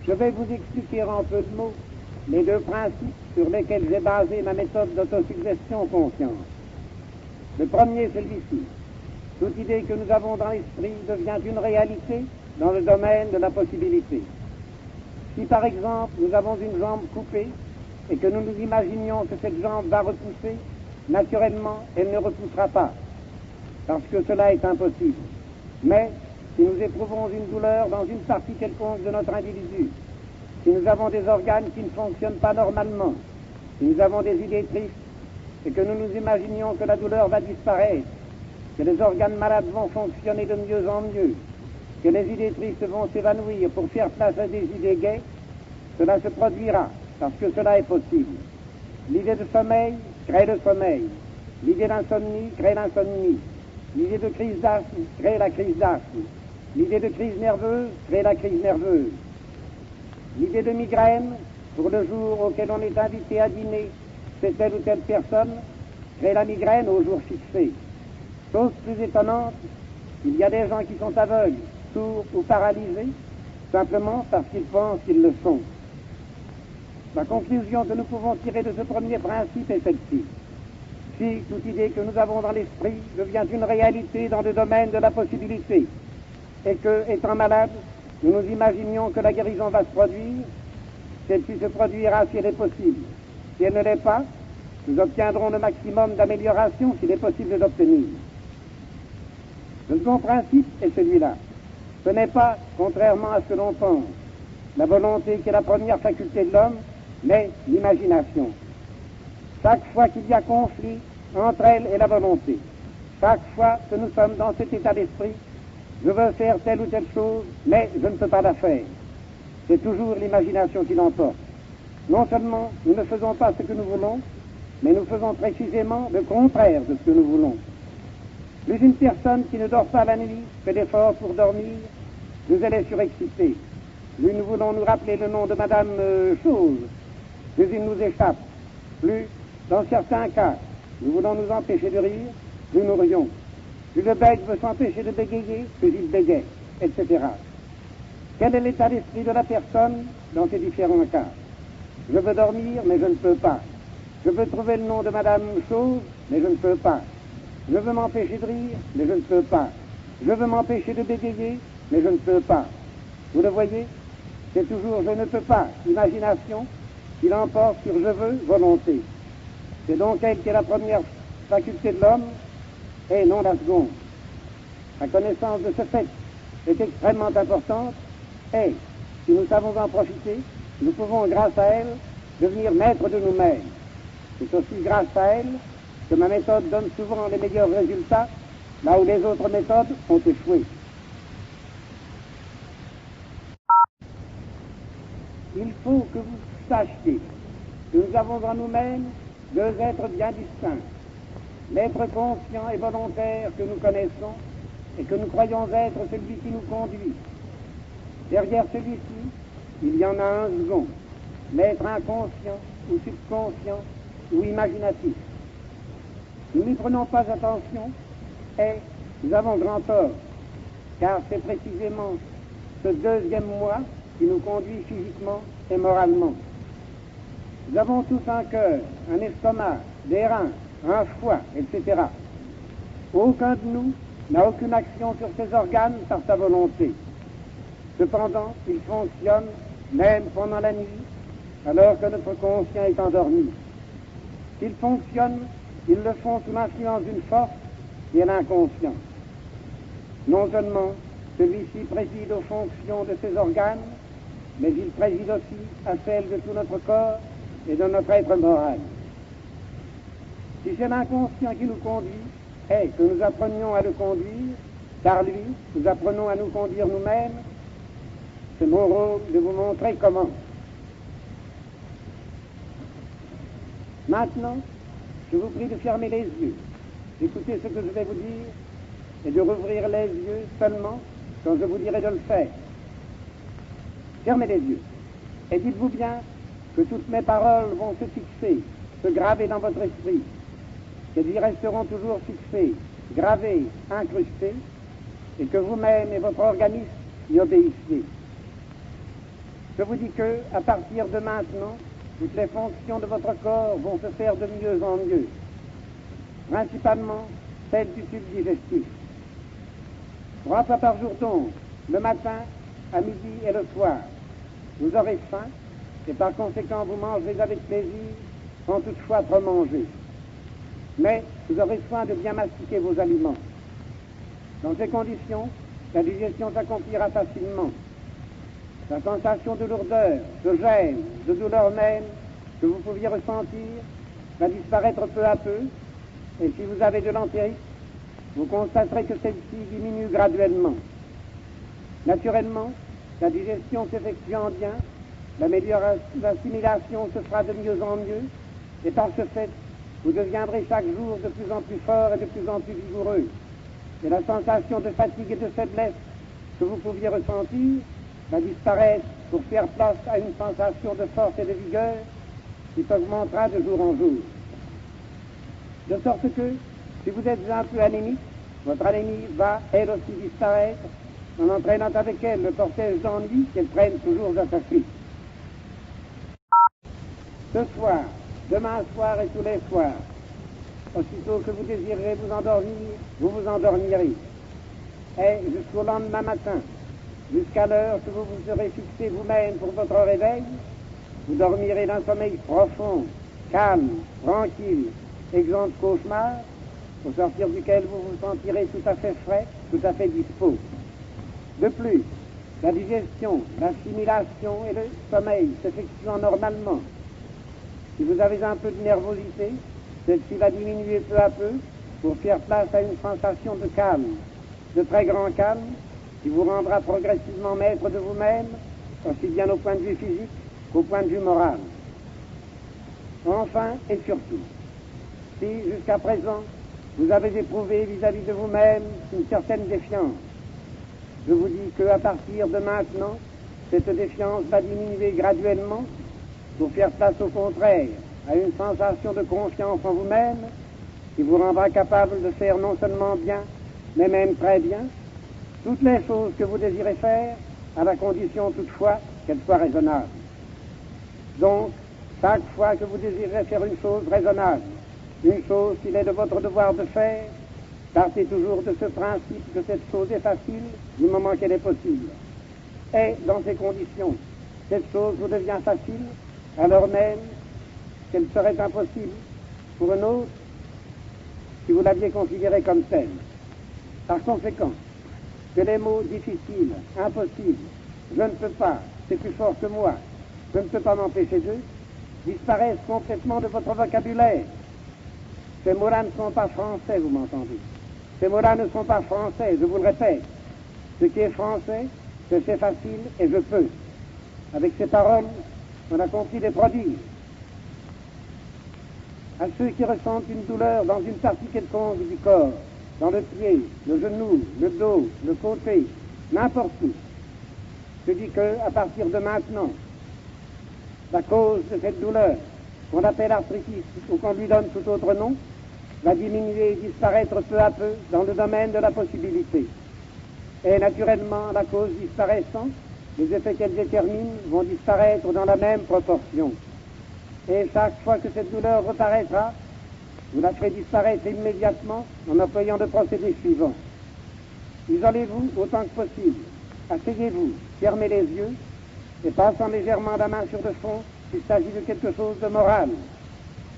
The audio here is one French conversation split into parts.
Je vais vous expliquer en peu de mots les deux principes sur lesquels j'ai basé ma méthode d'autosuggestion consciente. Le premier, celui-ci. Toute idée que nous avons dans l'esprit devient une réalité dans le domaine de la possibilité. Si par exemple nous avons une jambe coupée et que nous nous imaginions que cette jambe va repousser, naturellement elle ne repoussera pas, parce que cela est impossible. Mais si nous éprouvons une douleur dans une partie quelconque de notre individu, si nous avons des organes qui ne fonctionnent pas normalement, si nous avons des idées tristes et que nous nous imaginions que la douleur va disparaître, que les organes malades vont fonctionner de mieux en mieux, que les idées tristes vont s'évanouir pour faire place à des idées gaies, cela se produira, parce que cela est possible. L'idée de sommeil crée le sommeil. L'idée d'insomnie crée l'insomnie. L'idée de crise d'asthme crée la crise d'asthme. L'idée de crise nerveuse crée la crise nerveuse. L'idée de migraine, pour le jour auquel on est invité à dîner, c'est telle ou telle personne, crée la migraine au jour fixé. Chose plus étonnante, il y a des gens qui sont aveugles, sourds ou paralysés, simplement parce qu'ils pensent qu'ils le sont. La conclusion que nous pouvons tirer de ce premier principe est celle-ci. Si toute idée que nous avons dans l'esprit devient une réalité dans le domaine de la possibilité, et que, étant malade, nous nous imaginions que la guérison va se produire, celle-ci se produira si elle est possible. Si elle ne l'est pas, nous obtiendrons le maximum d'amélioration s'il est possible d'obtenir. Le second principe est celui-là. Ce n'est pas, contrairement à ce que l'on pense, la volonté qui est la première faculté de l'homme, mais l'imagination. Chaque fois qu'il y a conflit entre elle et la volonté, chaque fois que nous sommes dans cet état d'esprit, je veux faire telle ou telle chose, mais je ne peux pas la faire. C'est toujours l'imagination qui l'emporte. Non seulement nous ne faisons pas ce que nous voulons, mais nous faisons précisément le contraire de ce que nous voulons. Plus une personne qui ne dort pas la nuit fait d'efforts pour dormir, plus elle est surexcitée. Plus nous voulons nous rappeler le nom de Madame Chose, plus il nous échappe. Plus, dans certains cas, nous voulons nous empêcher de rire, plus nous rions. Plus le bec veut s'empêcher de bégayer, plus il bégaye, etc. Quel est l'état d'esprit de la personne dans ces différents cas? Je veux dormir, mais je ne peux pas. Je veux trouver le nom de Madame Chose, mais je ne peux pas. Je veux m'empêcher de rire, mais je ne peux pas. Je veux m'empêcher de bégayer, mais je ne peux pas. Vous le voyez, c'est toujours je ne peux pas, imagination, qui l'emporte sur je veux, volonté. C'est donc elle qui est la première faculté de l'homme, et non la seconde. La connaissance de ce fait est extrêmement importante, et si nous savons en profiter, nous pouvons, grâce à elle, devenir maîtres de nous-mêmes. C'est aussi grâce à elle que ma méthode donne souvent les meilleurs résultats, là où les autres méthodes ont échoué. Il faut que vous sachiez que nous avons en nous-mêmes deux êtres bien distincts. L'être conscient et volontaire que nous connaissons et que nous croyons être celui qui nous conduit. Derrière celui-ci, il y en a un second, l'être inconscient ou subconscient ou imaginatif. Nous n'y prenons pas attention et nous avons grand tort, car c'est précisément ce deuxième moi qui nous conduit physiquement et moralement. Nous avons tous un cœur, un estomac, des reins, un foie, etc. Aucun de nous n'a aucune action sur ces organes par sa volonté. Cependant, ils fonctionnent même pendant la nuit, alors que notre conscient est endormi. S'ils fonctionnent, ils le font sous l'influence d'une force qui est l'inconscient. Non seulement celui-ci préside aux fonctions de ces organes, mais il préside aussi à celles de tout notre corps et de notre être moral. Si c'est l'inconscient qui nous conduit, et que nous apprenions à le conduire, par lui, nous apprenons à nous conduire nous-mêmes, c'est mon rôle de vous montrer comment. Maintenant, je vous prie de fermer les yeux, d'écouter ce que je vais vous dire, et de rouvrir les yeux seulement quand je vous dirai de le faire. Fermez les yeux, et dites-vous bien que toutes mes paroles vont se fixer, se graver dans votre esprit, qu'elles y resteront toujours fixées, gravées, incrustées, et que vous-même et votre organisme y obéissiez. Je vous dis que, à partir de maintenant, toutes les fonctions de votre corps vont se faire de mieux en mieux, principalement celles du tube digestif. 3 fois par jour donc, le matin, à midi et le soir, vous aurez faim et par conséquent vous mangerez avec plaisir sans toutefois trop manger. Mais vous aurez soin de bien mastiquer vos aliments. Dans ces conditions, la digestion s'accomplira facilement. La sensation de lourdeur, de gêne, de douleur même que vous pouviez ressentir va disparaître peu à peu, et si vous avez de l'entérite, vous constaterez que celle-ci diminue graduellement. Naturellement, la digestion s'effectuant bien, l'assimilation se fera de mieux en mieux, et par ce fait, vous deviendrez chaque jour de plus en plus fort et de plus en plus vigoureux. Et la sensation de fatigue et de faiblesse que vous pouviez ressentir va disparaître pour faire place à une sensation de force et de vigueur qui s'augmentera de jour en jour. De sorte que, si vous êtes un peu anémique, votre anémie va, elle aussi, disparaître, en entraînant avec elle le cortège d'ennui qu'elle traîne toujours à sa suite. Ce soir, demain soir et tous les soirs, aussitôt que vous désirerez vous endormir, vous vous endormirez. Et jusqu'au lendemain matin, jusqu'à l'heure que vous vous serez fixé vous-même pour votre réveil, vous dormirez d'un sommeil profond, calme, tranquille, exempt de cauchemar, au sortir duquel vous vous sentirez tout à fait frais, tout à fait dispos. De plus, la digestion, l'assimilation et le sommeil s'effectuant normalement. Si vous avez un peu de nervosité, celle-ci va diminuer peu à peu pour faire place à une sensation de calme, de très grand calme, qui vous rendra progressivement maître de vous-même, aussi bien au point de vue physique qu'au point de vue moral. Enfin et surtout, si jusqu'à présent vous avez éprouvé vis-à-vis de vous-même une certaine défiance, je vous dis qu'à partir de maintenant, cette défiance va diminuer graduellement pour faire place au contraire à une sensation de confiance en vous-même qui vous rendra capable de faire non seulement bien, mais même très bien, toutes les choses que vous désirez faire, à la condition toutefois qu'elles soient raisonnables. Donc, chaque fois que vous désirez faire une chose raisonnable, une chose qu'il est de votre devoir de faire, partez toujours de ce principe que cette chose est facile du moment qu'elle est possible. Et, dans ces conditions, cette chose vous devient facile, alors même qu'elle serait impossible pour une autre si vous l'aviez considérée comme telle. Par conséquent, que les mots difficiles, impossibles, je ne peux pas, c'est plus fort que moi, je ne peux pas m'empêcher d'eux, disparaissent complètement de votre vocabulaire. Ces mots-là ne sont pas français, vous m'entendez. Ces mots-là ne sont pas français, je vous le répète. Ce qui est français, c'est facile et je peux. Avec ces paroles, on accomplit des prodiges. À ceux qui ressentent une douleur dans une partie quelconque du corps, dans le pied, le genou, le dos, le côté, n'importe où, je dis que, à partir de maintenant, la cause de cette douleur, qu'on appelle arthritis ou qu'on lui donne tout autre nom, va diminuer et disparaître peu à peu dans le domaine de la possibilité. Et naturellement, la cause disparaissant, les effets qu'elle détermine vont disparaître dans la même proportion. Et chaque fois que cette douleur reparaîtra, vous la ferez disparaître immédiatement en employant le procédé suivant. Isolez-vous autant que possible. Asseyez-vous, fermez les yeux et passant légèrement la main sur le front s'il s'agit de quelque chose de moral,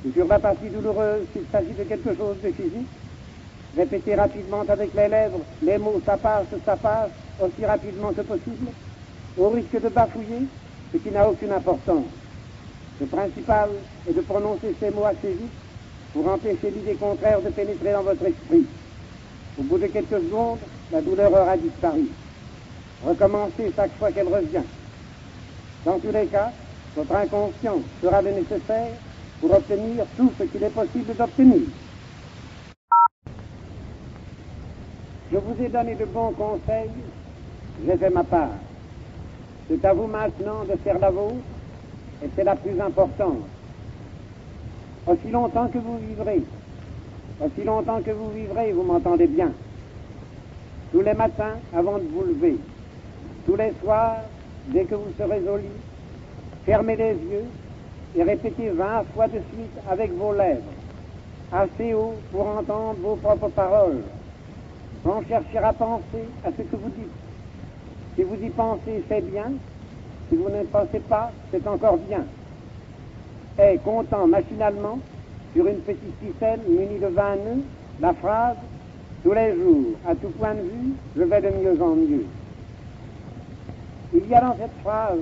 ou sur la partie douloureuse s'il s'agit de quelque chose de physique. Répétez rapidement avec les lèvres les mots « ça passe », aussi rapidement que possible, au risque de bafouiller, ce qui n'a aucune importance. Le principal est de prononcer ces mots assez vite pour empêcher l'idée contraire de pénétrer dans votre esprit. Au bout de quelques secondes, la douleur aura disparu. Recommencez chaque fois qu'elle revient. Dans tous les cas, votre inconscient fera le nécessaire pour obtenir tout ce qu'il est possible d'obtenir. Je vous ai donné de bons conseils, j'ai fait ma part. C'est à vous maintenant de faire la vôtre, et c'est la plus importante. Aussi longtemps que vous vivrez, vous m'entendez bien. Tous les matins, avant de vous lever, tous les soirs, dès que vous serez au lit, fermez les yeux et répétez 20 fois de suite avec vos lèvres, assez haut pour entendre vos propres paroles, sans chercher à penser à ce que vous dites. Si vous y pensez, c'est bien. Si vous ne pensez pas, c'est encore bien. Et comptant machinalement, sur une petite ficelle munie de 20 nœuds, la phrase « Tous les jours, à tout point de vue, je vais de mieux en mieux ». Il y a dans cette phrase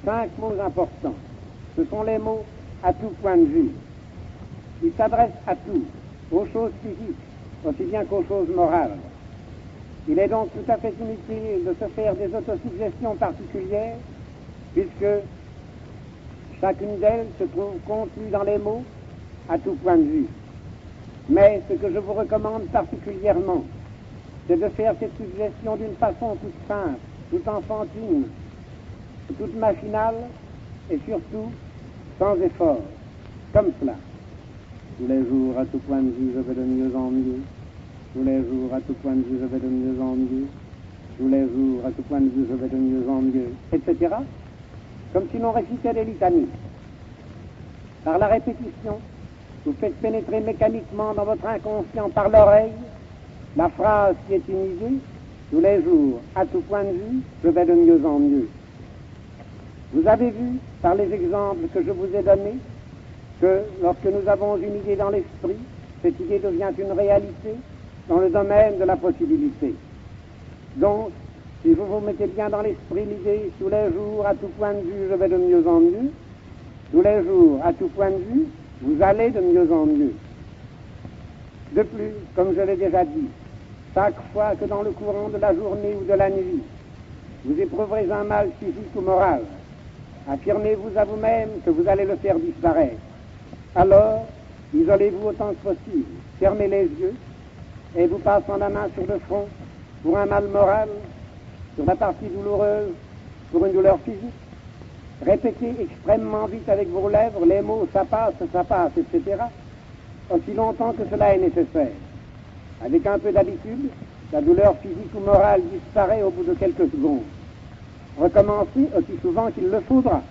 5 mots importants. Ce sont les mots « à tout point de vue ». Ils s'adressent à tout, aux choses physiques, aussi bien qu'aux choses morales. Il est donc tout à fait inutile de se faire des autosuggestions particulières, puisque chacune d'elles se trouve contenue dans les mots « à tout point de vue ». Mais ce que je vous recommande particulièrement, c'est de faire cette suggestion d'une façon toute simple, toute enfantine, toute machinale, et surtout sans effort, comme cela. Tous les jours, à tout point de vue, je vais de mieux en mieux. Tous les jours, à tout point de vue, je vais de mieux en mieux. Tous les jours, à tout point de vue, je vais de mieux en mieux, etc. Comme si l'on récitait des litanies. Par la répétition, vous faites pénétrer mécaniquement dans votre inconscient par l'oreille la phrase qui est une idée. Tous les jours, à tout point de vue, je vais de mieux en mieux. Vous avez vu, par les exemples que je vous ai donnés, que lorsque nous avons une idée dans l'esprit, cette idée devient une réalité dans le domaine de la possibilité. Donc, si vous vous mettez bien dans l'esprit l'idée, tous les jours, à tout point de vue, je vais de mieux en mieux, tous les jours, à tout point de vue, vous allez de mieux en mieux. De plus, comme je l'ai déjà dit, chaque fois que dans le courant de la journée ou de la nuit, vous éprouverez un mal physique ou moral, affirmez-vous à vous-même que vous allez le faire disparaître. Alors, isolez-vous autant que possible, fermez les yeux, et vous passant la main sur le front pour un mal moral, sur la partie douloureuse, pour une douleur physique. Répétez extrêmement vite avec vos lèvres les mots « ça passe, etc. » aussi longtemps que cela est nécessaire. Avec un peu d'habitude, la douleur physique ou morale disparaît au bout de quelques secondes. Recommencez aussi souvent qu'il le faudra.